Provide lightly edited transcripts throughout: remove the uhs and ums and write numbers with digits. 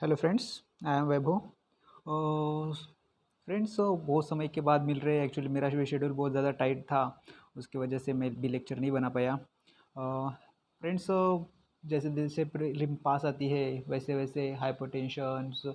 Hello friends, I am Vaibhav. Friends, बहुत समय के बाद मिल रहे हैं। एक्चुअली मेरा भी शेड्यूल बहुत ज़्यादा टाइट था, उसकी वजह से मैं भी लेक्चर नहीं बना पाया। फ्रेंड्स, जैसे जैसे प्रीलिम पास आती है वैसे वैसे हाइपरटेंशन्स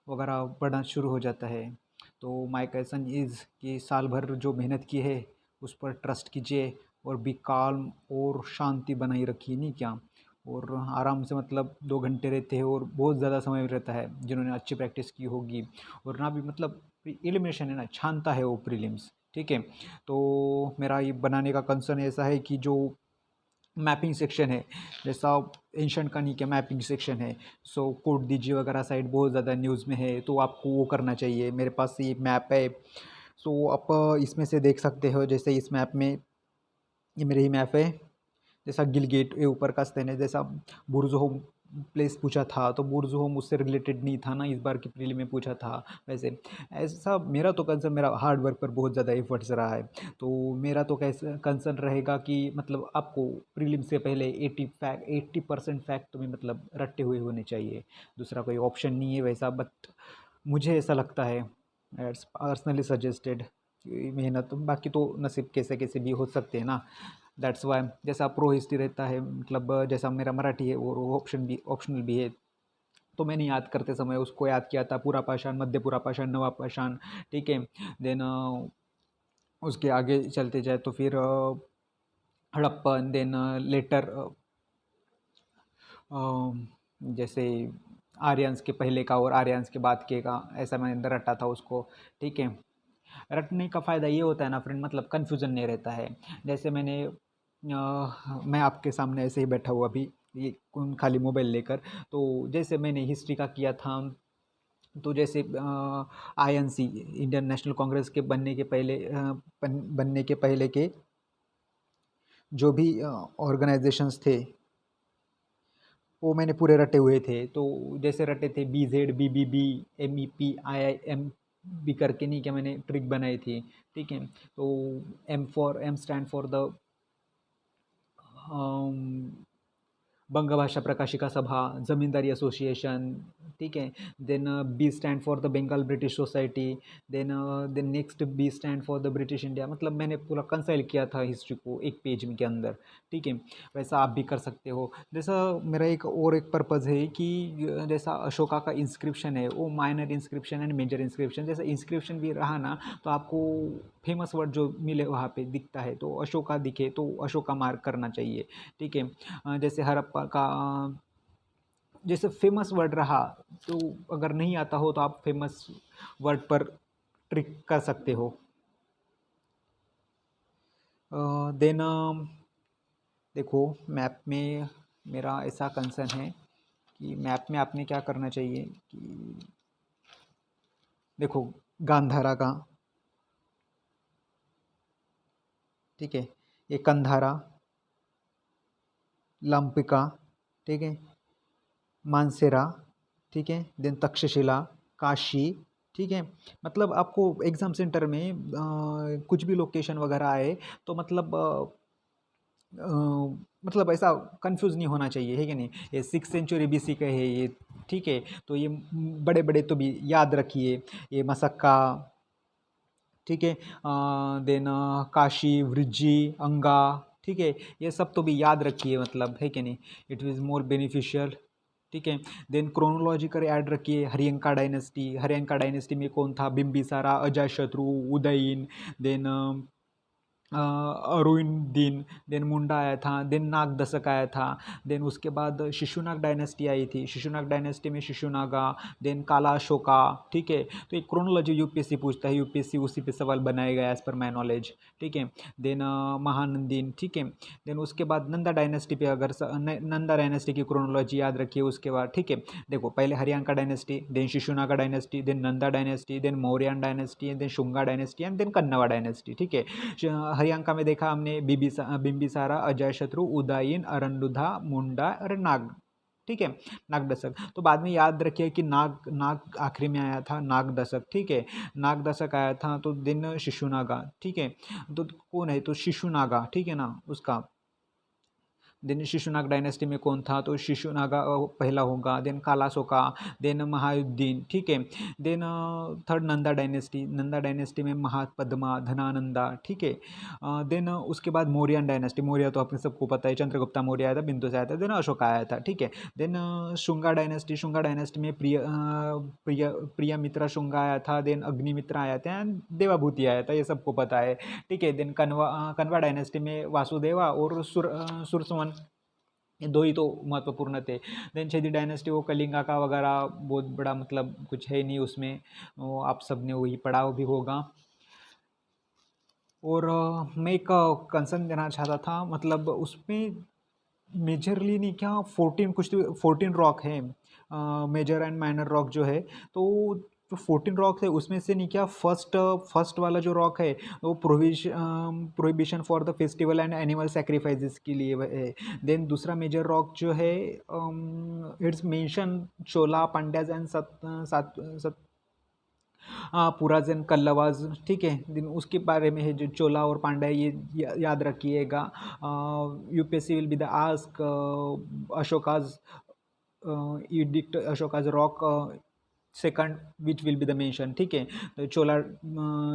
वगैरह बढ़ना शुरू हो जाता है। तो माय क्वेश्चन इज़ कि साल भर जो मेहनत की है उस पर ट्रस्ट कीजिए और बी काल्म और शांति बनाई रखिए, नहीं क्या। और आराम से मतलब 2 घंटे रहते हैं और बहुत ज़्यादा समय रहता है जिन्होंने अच्छी प्रैक्टिस की होगी। और ना भी मतलब एलिमिनेशन है ना, छानता है वो प्रीलिम्स, ठीक है। तो मेरा ये बनाने का कंसर्न ऐसा है कि जो मैपिंग सेक्शन है, जैसा एंशंट कनी का मैपिंग सेक्शन है, सो कोड दीजिए वगैरह साइड बहुत ज़्यादा न्यूज़ में है, तो आपको वो करना चाहिए। मेरे पास ये मैप है, सो आप इसमें से देख सकते हो। जैसे इस मैप में ये मेरी ही मैप है। जैसा गिलगेट ये ऊपर का स्थान है, जैसा बुर्ज होम प्लेस पूछा था तो बुर्ज होम उससे रिलेटेड नहीं था ना, इस बार की प्रीली में पूछा था। वैसे ऐसा मेरा तो कंसर्न, मेरा हार्ड वर्क पर बहुत ज़्यादा एफर्ट्स रहा है। तो मेरा तो कैसे कंसर्न रहेगा कि मतलब आपको प्रीलिम से पहले 80% फैक्ट तुम्हें मतलब रट्टे हुए होने चाहिए। दूसरा कोई ऑप्शन नहीं है वैसा, बट मुझे ऐसा लगता है, एट्स पर्सनली सजेस्टेड। मेहनत बाकी तो नसीब कैसे कैसे भी हो सकते हैं ना। दैट्स वाई जैसा प्रो हिस्ट्री रहता है, मतलब जैसा मेरा मराठी है और वो ऑप्शनल भी है। तो मैंने याद करते समय उसको याद किया था, पूरा पाषाण, मध्य पूरा पाषाण, नवा पाषाण, ठीक है। देन उसके आगे चलते जाए तो फिर हड़प्पन, देन लेटर जैसे आर्यंस के पहले का और आर्यंस के बाद के का, ऐसा मैंने रटा था उसको, ठीक है। रटने का फ़ायदा ये होता है ना फ्रेंड, मतलब कन्फ्यूज़न नहीं रहता है। जैसे मैं आपके सामने ऐसे ही बैठा हुआ अभी, ये खाली मोबाइल लेकर। तो जैसे मैंने हिस्ट्री का किया था, तो जैसे आईएनसी, इंडियन नेशनल कांग्रेस के बनने के पहले बनने के पहले के जो भी ऑर्गेनाइजेशंस थे वो मैंने पूरे रटे हुए थे। तो जैसे रटे थे BZ, BBB, MEP, IIM भी करके, नहीं क्या, मैंने ट्रिक बनाई थी, ठीक है। तो एम स्टैंड फॉर द बंग भाषा प्रकाशिका सभा, जमींदारी एसोसिएशन, ठीक है। Then B stand for the Bengal British society. Then next B stand for the British India. मतलब मैंने पूरा कंसाइल किया था हिस्ट्री को एक पेज में के अंदर, ठीक है। वैसा आप भी कर सकते हो। जैसा मेरा एक पर्पज़ है कि जैसा अशोका का इंस्क्रिप्शन है वो minor inscription and major inscription, जैसा इंस्क्रिप्शन भी रहा ना तो आपको फेमस वर्ड जो मिले वहाँ पे दिखता है, तो अशोका दिखे तो अशोका मार्क करना चाहिए, ठीक है। जैसे हड़प्पा का जैसे फेमस वर्ड रहा, तो अगर नहीं आता हो तो आप फेमस वर्ड पर ट्रिक कर सकते हो। देन देखो, मैप में मेरा ऐसा कंसर्न है कि मैप में आपने क्या करना चाहिए कि देखो, गांधारा का, ठीक है, ये कंधारा, लंपिका, ठीक है, मानसेरा, ठीक है, देन तक्षशिला, काशी, ठीक है। मतलब आपको एग्ज़ाम सेंटर में कुछ भी लोकेशन वगैरह आए तो मतलब ऐसा कंफ्यूज नहीं होना चाहिए, है कि नहीं। ये 6th सेंचुरी BC का है ये, ठीक है। तो ये बड़े बड़े तो भी याद रखिए, ये मसक्का, ठीक है। देन काशी, वृज्जी, अंगा, ठीक है। ये सब तो भी याद रखिए, मतलब है कि नहीं, इट इज़ मोर बेनिफिशियल, ठीक है। देन क्रोनोलॉजिकल ऐड रखिए, हरियंका डायनेस्टी में कौन था, बिंबिसारा, अजातशत्रु, उदयन, देन अरुइनदीन, देन मुंडा आया था, देन नाग दशक आया था। देन उसके बाद शिशुनाग डायनेस्टी आई थी, शिशुनाग डायनेस्टी में शिशुनागा, देन काला अशोका, ठीक है। तो एक क्रोनोलॉजी यूपीएससी पूछता है, यूपीएससी उसी पे सवाल बनाएगा एज पर माई नॉलेज, ठीक है। देन महानंदीन, ठीक है। देन उसके बाद नंदा डायनेस्टी पे, अगर नंदा डायनेस्टी की क्रोनोलॉजी याद रखिए उसके बाद, ठीक है। देखो, पहले Haryanka dynasty, then Shishunaga dynasty, then Nanda dynasty, then Mauryan dynasty, then Shunga dynasty and then Kanva dynasty, ठीक है। हरियांका में देखा हमने बिंबिसारा, अजातशत्रु, उदयन, अरंडुधा, मुंडा और नाग, ठीक है, नाग दशक। तो बाद में याद रखिए कि नाग नाग आखिरी में आया था, नाग दशक, ठीक है। नाग दशक आया था तो दिन शिशुनागा, ठीक है। तो कौन है, तो शिशुनागा, ठीक है ना उसका। देन शिशुनाग डायनेस्टी में कौन था, तो शिशुनागा पहला होगा। देन कालाशोका, देन महायुद्दीन, ठीक है। Then third Nanda dynasty, Nanda dynasty में महापद्मा, धनानंदा, ठीक है। देन उसके बाद मौर्यन डायनेस्टी, मौर्य तो अपने सबको पता है, चंद्रगुप्ता मौर्य आया था, बिंदु से आया था, देन अशोका आया था, ठीक है। Then Shunga dynasty, Shunga dynasty में प्रियमित्रा शुंगा आया था, देन अग्निमित्रा आया था एंड देवाभूति आया था, ये सबको पता है, ठीक है। देन कन्वा डायनेस्टी में वासुदेवा और सुरसवन, ये दो ही तो महत्वपूर्ण थे। देन छेदी डायनेस्टी वो कलिंगा का वगैरह बहुत बड़ा मतलब कुछ है नहीं उसमें, वो आप सब ने वही पढ़ा भी होगा। और मैं एक कंसर्न देना चाहता था, मतलब उसमें मेजरली नहीं क्या 14 कुछ तो 14 रॉक है, मेजर एंड माइनर रॉक जो है, तो जो 14 रॉक है उसमें से नहीं क्या फर्स्ट फर्स्ट वाला जो रॉक है वो prohibition for the festival and animal sacrifices के लिए है। देन दूसरा मेजर रॉक जो है it's mention Chola Pandyas and सत पुराज एंड कल्लवाज, ठीक है। दिन उसके बारे में है जो चोला और पांड्या, ये याद रखिएगा। UPSC will be the ask Ashoka's edict Ashoka's rock second which will be the mention, ठीक है। तो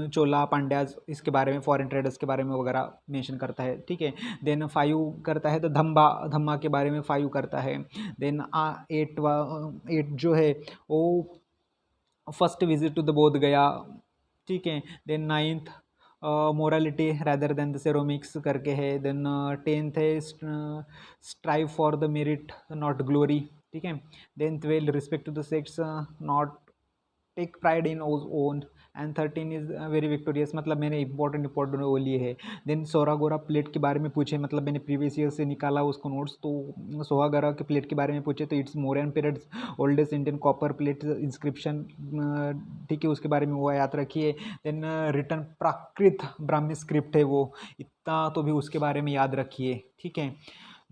चोला पांड्याज इसके बारे में, फॉरेन ट्रेडर्स के बारे में वगैरह मेंशन करता है, ठीक है। देन 5 करता है तो धम्मा के बारे में 5 करता है। देन 8 जो है वो फर्स्ट विजिट टू द बोध गया, ठीक है। Then 9th morality rather than the ceremonies करके है। देन 10th है strive for the merit not glory, ठीक है। Then 12 respect to the sects not take pride in own, and 13 is very victorious, मतलब मैंने इंपॉर्टेंट वो लिए है। देन सोरागोरा प्लेट के बारे में पूछे, मतलब मैंने प्रीवियस ईयर से निकाला उसको नोट्स, तो सोहागोरा के प्लेट के बारे में पूछे तो it's Mauryan periods oldest Indian copper plate inscription, ठीक है, उसके बारे में वो याद रखिए। देन रिटर्न प्राकृत ब्राह्मी स्क्रिप्ट है वो, इतना तो भी उसके बारे में याद रखिए, ठीक है।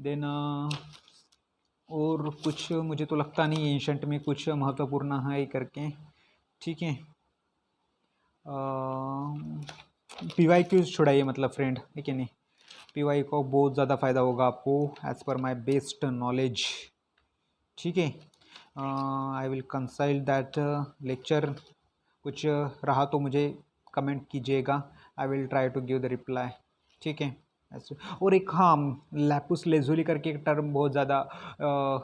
देन और कुछ मुझे तो लगता नहीं एंशंट में कुछ महत्वपूर्ण है करके, ठीक है। पीवाई क्यूज छुड़ाइए मतलब फ्रेंड, है कि नहीं। पीवाई को बहुत ज़्यादा फ़ायदा होगा आपको as per my best knowledge, ठीक है। I will consult that lecture, कुछ रहा तो मुझे कमेंट कीजिएगा, I will try to give the reply, ठीक है। ऐसे और एक हाँ लैपुस लेजुली करके एक टर्म बहुत ज़्यादा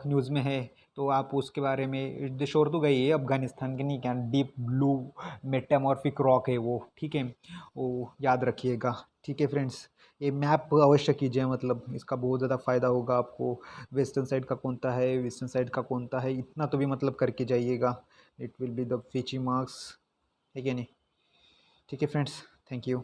न्यूज़ में है, तो आप उसके बारे में देशोर तो गई है अफगानिस्तान के, नहीं क्या डीप ब्लू मेटामॉर्फिक रॉक है वो, ठीक है, वो याद रखिएगा, ठीक है फ्रेंड्स। ये मैप अवश्य कीजिए, मतलब इसका बहुत ज़्यादा फ़ायदा होगा आपको। वेस्टर्न साइड का कौन सा है, वेस्टर्न साइड का कौन सा है, इतना तो भी मतलब करके जाइएगा, इट विल बी द फीची मार्क्स, ठीक है नहीं, ठीक है फ्रेंड्स, थैंक यू।